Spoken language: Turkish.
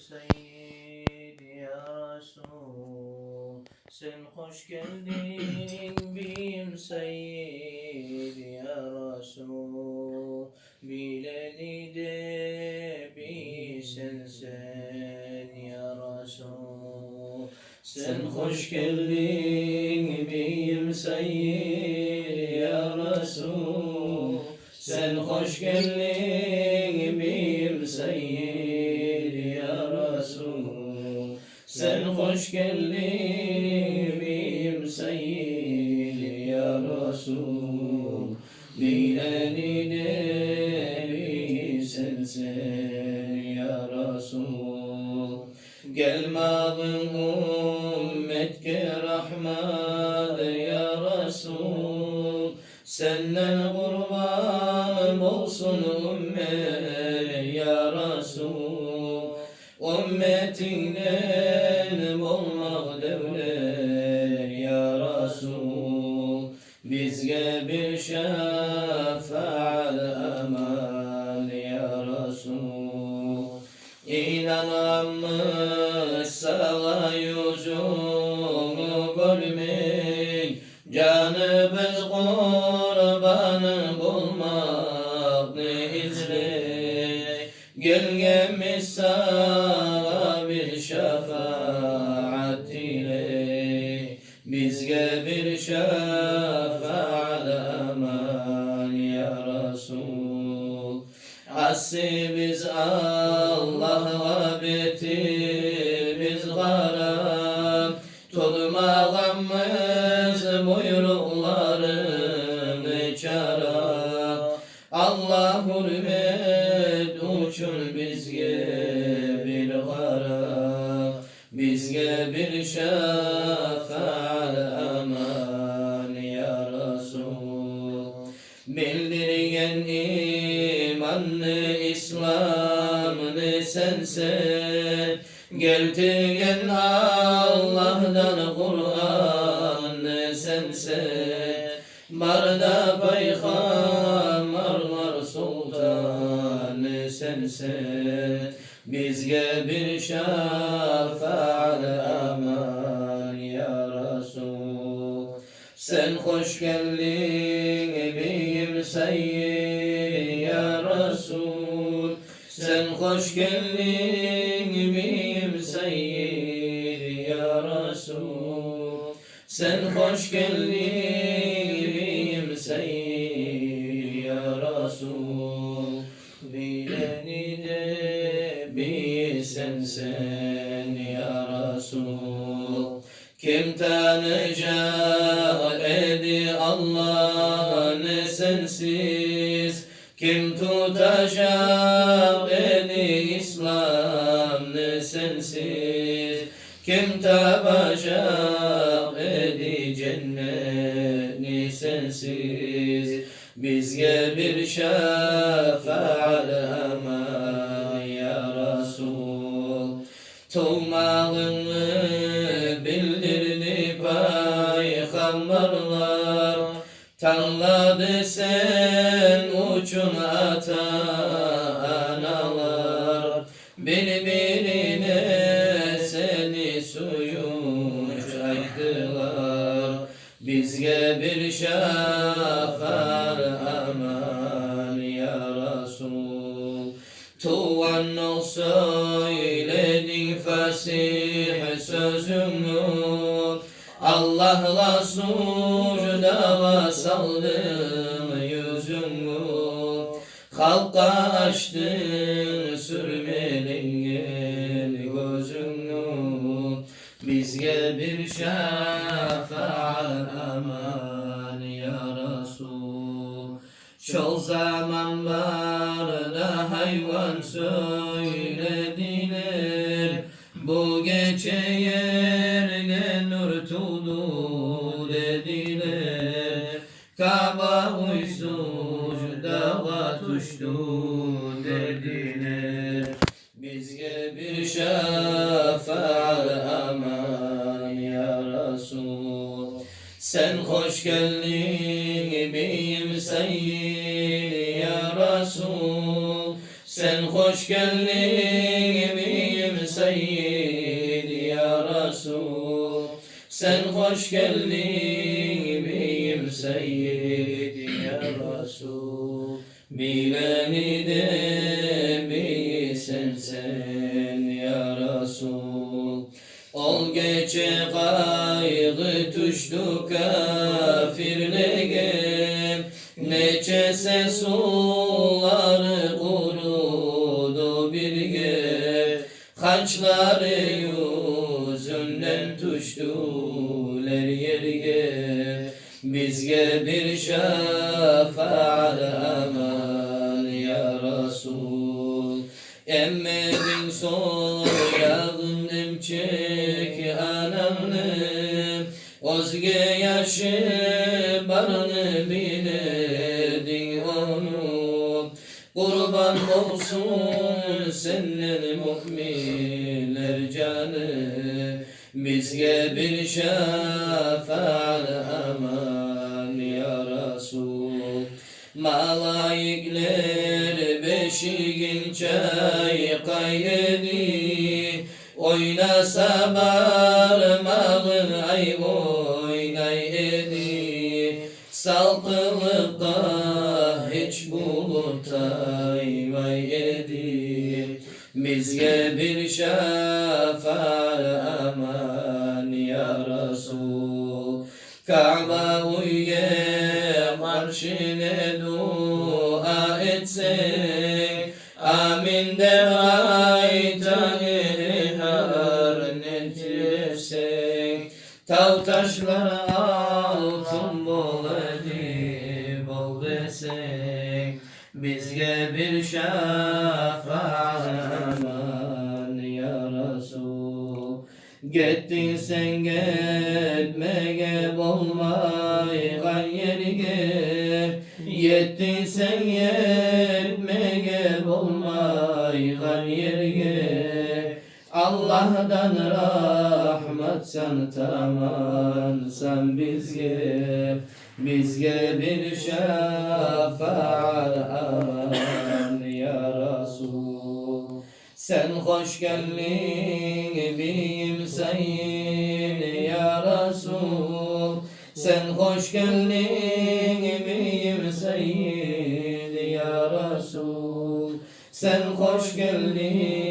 Seyyid ya Resul. Sen hoş geldin bim Seyyid ya Resul. Bileni de bilsen sen ya Resul. Sen hoş geldin bim Seyyid ya Resul. Sen hoş geldin bim Seyyid ya Resul. Sen hoş geldin bim Seyyid ya Resul. Bileni de bilsen sen ya Resul. Gelmedin ümmetke rahmet ya Resul. Senden kurban olsun ümmet ya Resul. Ümmetinden olmak devlet ya Resul. Bizge bir şefaat aman ya Resul. İnanmış sana yüzünü görmek, canı biz kurbanı bulmak ne izle. Gelgemiş sana bir şefaat ile, bizge bir şefaat aman ya Resul. Asli biz Allah'a betimiz garab, tutmağımız buyruklarını çarap. Allah hürmet uçun bizge bir garab, bizge bir şefaat aman ya Resul. Bildirgen imanı İslam'ını sensen, geltirgen Allah'tan Kur'an'ı sensen. Barda peygamberler sultanı sensen, bizge bir şefaat aman ya Resul. Sen hoş geldin bim Seyyid ya Resul. Sen hoş geldin bim Seyyid ya Resul. Sen hoş geldin bim Seyyid ya Resul. Bileni de bilsen sen ya Resul. Kim tanıyacak edi Allah'ını sensiz? Kim tutacak edi İslam'ını sensiz? Kim tapacak edi cennetini sensiz? Bizge bir şefaat aman ya Resul. Tuğmağını bildirdi peygamberler, tanladı sen uçun ata analar. Birbirine seni suyun çaktılar, bizge bir şefaat aman ya Resul. Tuvan söyledin fasih sözünü, Allah'la sucda saldın yüzünü. Halka açtın sürmeliğin gözünü, bizge bir şefaat aman ya Resul. Çok zaman var da hayvan söylediler, bu gece yerine nur tudu dediler. Kaba uysuz dava tuştu dediler, bizge bir şefaat aman ya Resul. Sen hoş geldin bim Seyyid ya Resul. Sen hoş geldin Sen hoş geldin beyim Seyyid ya Resul. Bileni de bilsen sen ya Resul. Ol gece kaygı tuştu kafirlige, neçese suları kurudu birge. Haçları yüzünden tuştular yerge, bizge bir şefaat aman ya Resul. Emmedin soyadın emçek anamın, özge yaşı barını biledin onu. Kurban olsun senin müminler canı, bizge bir şefaat aman ya Resul. Malayikler beşiğin çaykayedi, oynasa barmağın ay oynayedi. Salkılıkta hiç bulutaymayedi, bizge bir şefaat aman ya Resul. Kaaba uyge marşine dua etsek, amin der aytanı har netirsek. Tav taşlar altın bol edip bol desek, bizge bir şefaat aman ya Resul. Gittin sen gitmege bolmaygan yerge, yettin sen yetmege bolmaygan yerge. Allah'dan rahmet sen taman sen bizge, bizge bir şefaat aman ya Resul. Sen hoş geldin beyim Seyyid ya Resul. Sen hoş geldin beyim Seyyid ya Resul. Sen hoş geldin